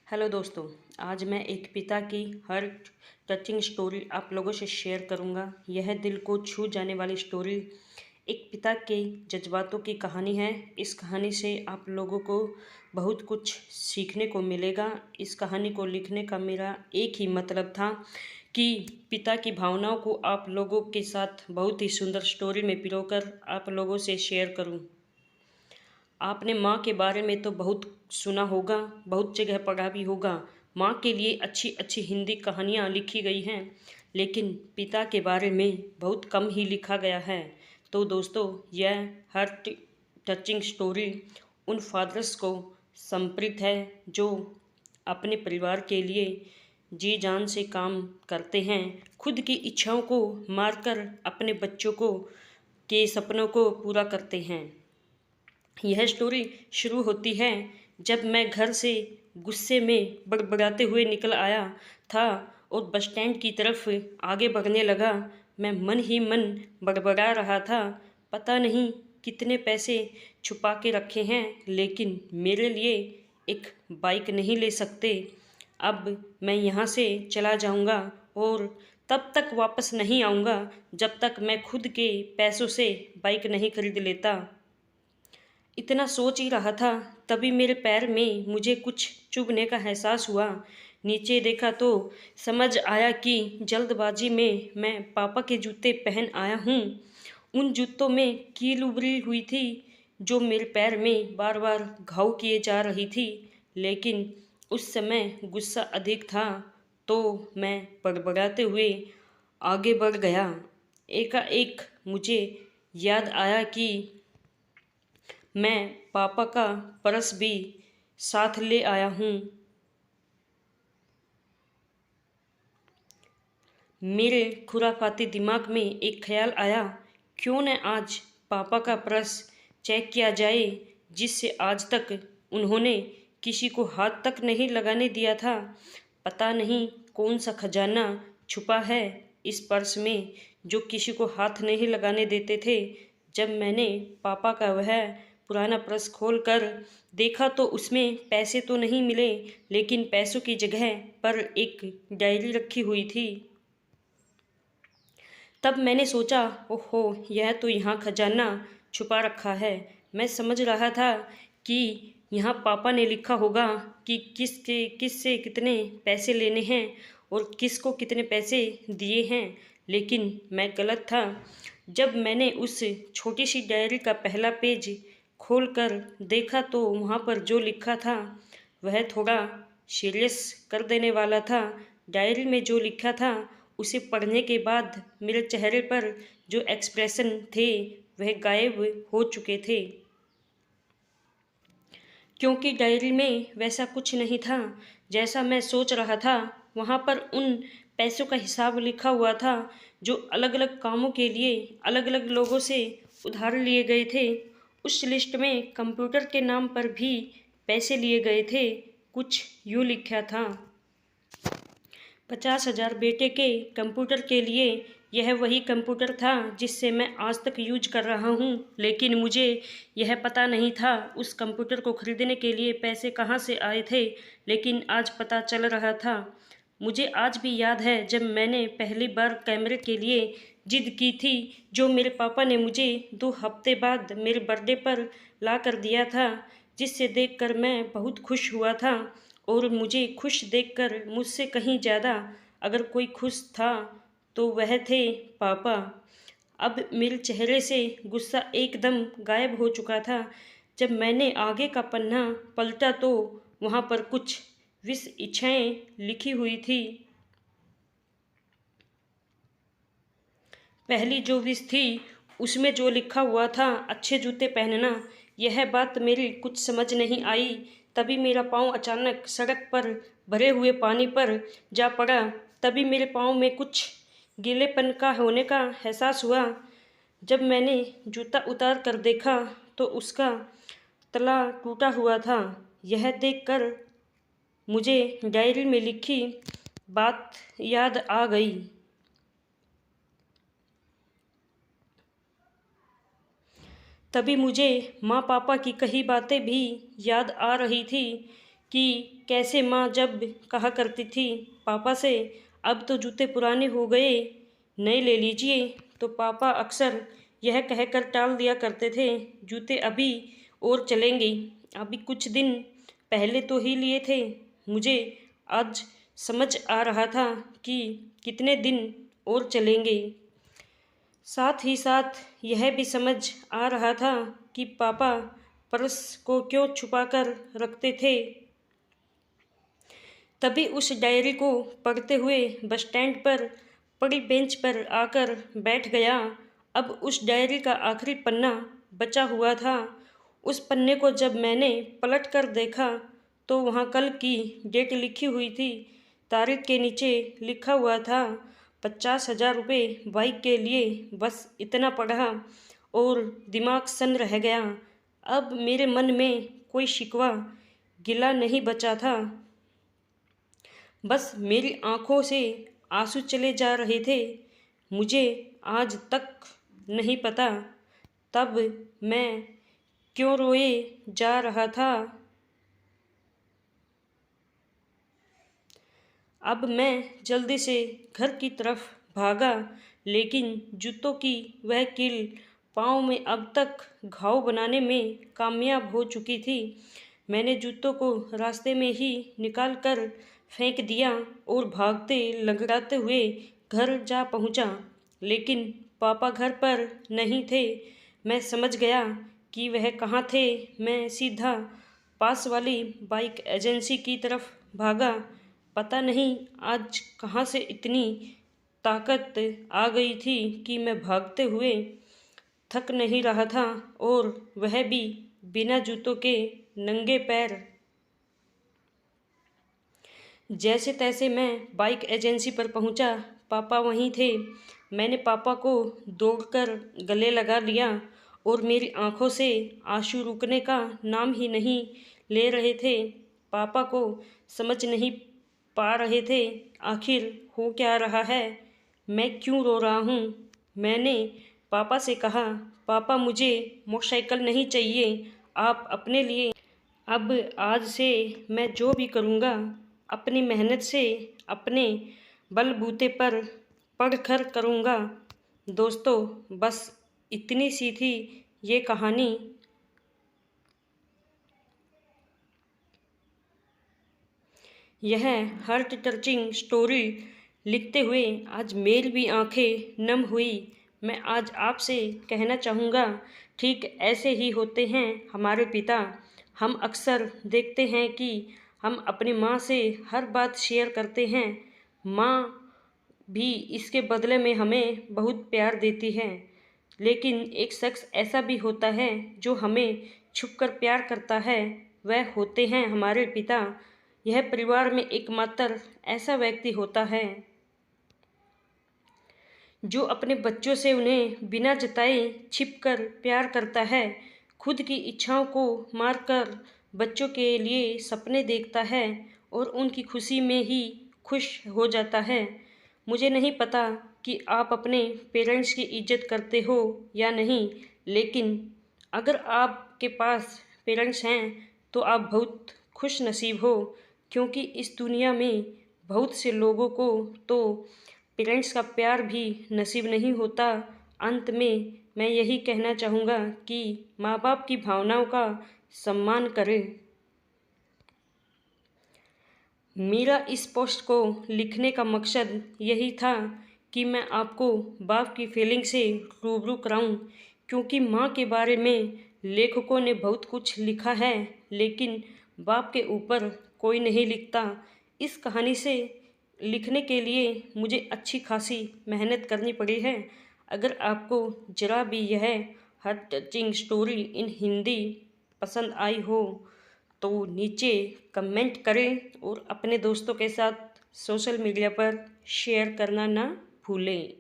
Hello दोस्तों। आज मैं एक पिता की हार्ट टचिंग स्टोरी आप लोगों से शेयर करूंगा। यह दिल को छू जाने वाली स्टोरी एक पिता के जज्बातों की कहानी है। इस कहानी से आप लोगों को बहुत कुछ सीखने को मिलेगा। इस कहानी को लिखने का मेरा एक ही मतलब था कि पिता की भावनाओं को आप लोगों के साथ बहुत ही सुंदर स्टोरी में पिरोकर आप लोगों से शेयर करूं। आपने माँ के बारे में तो बहुत सुना होगा, बहुत जगह पढ़ा भी होगा। माँ के लिए अच्छी अच्छी हिंदी कहानियाँ लिखी गई हैं, लेकिन पिता के बारे में बहुत कम ही लिखा गया है। तो दोस्तों, यह हार्ट टचिंग स्टोरी उन फादर्स को समर्पित है जो अपने परिवार के लिए जी जान से काम करते हैं, खुद की इच्छाओं को मारकर अपने बच्चों को के सपनों को पूरा करते हैं। यह स्टोरी शुरू होती है जब मैं घर से गुस्से में बड़बड़ाते हुए निकल आया था और बस स्टैंड की तरफ आगे बढ़ने लगा। मैं मन ही मन बड़बड़ा रहा था, पता नहीं कितने पैसे छुपा के रखे हैं, लेकिन मेरे लिए एक बाइक नहीं ले सकते। अब मैं यहाँ से चला जाऊँगा और तब तक वापस नहीं आऊँगा जब तक मैं खुद के पैसों से बाइक नहीं खरीद लेता। इतना सोच ही रहा था, तभी मेरे पैर में मुझे कुछ चुभने का एहसास हुआ। नीचे देखा तो समझ आया कि जल्दबाजी में मैं पापा के जूते पहन आया हूँ। उन जूतों में कील उभरी हुई थी जो मेरे पैर में बार बार घाव किए जा रही थी, लेकिन उस समय गुस्सा अधिक था तो मैं बड़बड़ाते हुए आगे बढ़ गया। एकाएक मुझे याद आया कि मैं पापा का पर्स भी साथ ले आया हूँ। मेरे खुराफाती दिमाग में एक ख्याल आया, क्यों न आज पापा का पर्स चेक किया जाए, जिससे आज तक उन्होंने किसी को हाथ तक नहीं लगाने दिया था। पता नहीं कौन सा खजाना छुपा है इस पर्स में जो किसी को हाथ नहीं लगाने देते थे। जब मैंने पापा का वह पुराना पर्स खोल कर देखा तो उसमें पैसे तो नहीं मिले, लेकिन पैसों की जगह पर एक डायरी रखी हुई थी। तब मैंने सोचा, ओहो, यह तो यहाँ खजाना छुपा रखा है। मैं समझ रहा था कि यहाँ पापा ने लिखा होगा कि किससे कितने पैसे लेने हैं और किसको कितने पैसे दिए हैं, लेकिन मैं गलत था। जब मैंने उस छोटी सी डायरी का पहला पेज खोलकर देखा तो वहाँ पर जो लिखा था वह थोड़ा सीरियस कर देने वाला था। डायरी में जो लिखा था उसे पढ़ने के बाद मेरे चेहरे पर जो एक्सप्रेशन थे वह गायब हो चुके थे, क्योंकि डायरी में वैसा कुछ नहीं था जैसा मैं सोच रहा था। वहाँ पर उन पैसों का हिसाब लिखा हुआ था जो अलग अलग कामों के लिए अलग अलग लोगों से उधार लिए गए थे। उस लिस्ट में कंप्यूटर के नाम पर भी पैसे लिए गए थे। कुछ यूँ लिखा था, 50,000 बेटे के कंप्यूटर के लिए। यह वही कंप्यूटर था जिससे मैं आज तक यूज कर रहा हूँ, लेकिन मुझे यह पता नहीं था उस कंप्यूटर को खरीदने के लिए पैसे कहाँ से आए थे, लेकिन आज पता चल रहा था। मुझे आज भी याद है जब मैंने पहली बार कैमरे के लिए जिद की थी, जो मेरे पापा ने मुझे 2 हफ्ते बाद मेरे बर्थडे पर ला कर दिया था, जिससे देखकर मैं बहुत खुश हुआ था। और मुझे खुश देखकर मुझसे कहीं ज़्यादा अगर कोई खुश था तो वह थे पापा। अब मेरे चेहरे से गुस्सा एकदम गायब हो चुका था। जब मैंने आगे का पन्ना पलटा तो वहाँ पर कुछ विश इच्छाएँ लिखी हुई थी। पहली जो विश थी उसमें जो लिखा हुआ था, अच्छे जूते पहनना। यह बात मेरी कुछ समझ नहीं आई। तभी मेरा पाँव अचानक सड़क पर भरे हुए पानी पर जा पड़ा। तभी मेरे पाँव में कुछ गीलेपन का होने का एहसास हुआ। जब मैंने जूता उतार कर देखा तो उसका तला टूटा हुआ था। यह देखकर मुझे डायरी में लिखी बात याद आ गई। तभी मुझे माँ पापा की कही बातें भी याद आ रही थी कि कैसे माँ जब कहा करती थी पापा से, अब तो जूते पुराने हो गए, नए ले लीजिए, तो पापा अक्सर यह कहकर टाल दिया करते थे, जूते अभी और चलेंगे, अभी कुछ दिन पहले तो ही लिए थे। मुझे आज समझ आ रहा था कि कितने दिन और चलेंगे। साथ ही साथ यह भी समझ आ रहा था कि पापा पर्स को क्यों छुपा कर रखते थे। तभी उस डायरी को पढ़ते हुए बस स्टैंड पर पड़ी बेंच पर आकर बैठ गया। अब उस डायरी का आखिरी पन्ना बचा हुआ था। उस पन्ने को जब मैंने पलट कर देखा तो वहाँ कल की डेट लिखी हुई थी। तारीख के नीचे लिखा हुआ था 50,000 रुपये बाइक के लिए। बस इतना पढ़ा और दिमाग सन्न रह गया। अब मेरे मन में कोई शिकवा गिला नहीं बचा था। बस मेरी आँखों से आंसू चले जा रहे थे। मुझे आज तक नहीं पता तब मैं क्यों रोए जा रहा था। अब मैं जल्दी से घर की तरफ भागा, लेकिन जूतों की वह कील पाँव में अब तक घाव बनाने में कामयाब हो चुकी थी। मैंने जूतों को रास्ते में ही निकाल कर फेंक दिया और भागते लंगड़ाते हुए घर जा पहुंचा। लेकिन पापा घर पर नहीं थे। मैं समझ गया कि वह कहाँ थे। मैं सीधा पास वाली बाइक एजेंसी की तरफ भागा। पता नहीं आज कहाँ से इतनी ताकत आ गई थी कि मैं भागते हुए थक नहीं रहा था, और वह भी बिना जूतों के नंगे पैर। जैसे तैसे मैं बाइक एजेंसी पर पहुंचा। पापा वहीं थे। मैंने पापा को दौड़कर गले लगा लिया और मेरी आंखों से आंसू रुकने का नाम ही नहीं ले रहे थे। पापा को समझ नहीं पा रहे थे आखिर हो क्या रहा है, मैं क्यों रो रहा हूँ। मैंने पापा से कहा, पापा मुझे मोटरसाइकिल नहीं चाहिए, आप अपने लिए। अब आज से मैं जो भी करूँगा अपनी मेहनत से अपने बलबूते पर पढ़कर करूँगा। दोस्तों, बस इतनी सी थी ये कहानी। यह हार्ट टचिंग स्टोरी लिखते हुए आज मेरी भी आंखें नम हुई। मैं आज आपसे कहना चाहूँगा, ठीक ऐसे ही होते हैं हमारे पिता। हम अक्सर देखते हैं कि हम अपनी माँ से हर बात शेयर करते हैं। माँ भी इसके बदले में हमें बहुत प्यार देती है। लेकिन एक शख्स ऐसा भी होता है जो हमें छुपकर प्यार करता है। वह होते हैं हमारे पिता। यह परिवार में एकमात्र ऐसा व्यक्ति होता है जो अपने बच्चों से उन्हें बिना जताए छिपकर प्यार करता है। खुद की इच्छाओं को मारकर बच्चों के लिए सपने देखता है और उनकी खुशी में ही खुश हो जाता है। मुझे नहीं पता कि आप अपने पेरेंट्स की इज्जत करते हो या नहीं, लेकिन अगर आपके पास पेरेंट्स हैं तो आप बहुत खुश नसीब हो, क्योंकि इस दुनिया में बहुत से लोगों को तो पेरेंट्स का प्यार भी नसीब नहीं होता। अंत में मैं यही कहना चाहूँगा कि माँ बाप की भावनाओं का सम्मान करें। मेरा इस पोस्ट को लिखने का मकसद यही था कि मैं आपको बाप की फीलिंग से रूबरू कराऊं, क्योंकि माँ के बारे में लेखकों ने बहुत कुछ लिखा है, लेकिन बाप के ऊपर कोई नहीं लिखता। इस कहानी से लिखने के लिए मुझे अच्छी खासी मेहनत करनी पड़ी है। अगर आपको ज़रा भी यह heart touching story in Hindi पसंद आई हो तो नीचे कमेंट करें और अपने दोस्तों के साथ सोशल मीडिया पर शेयर करना ना भूलें।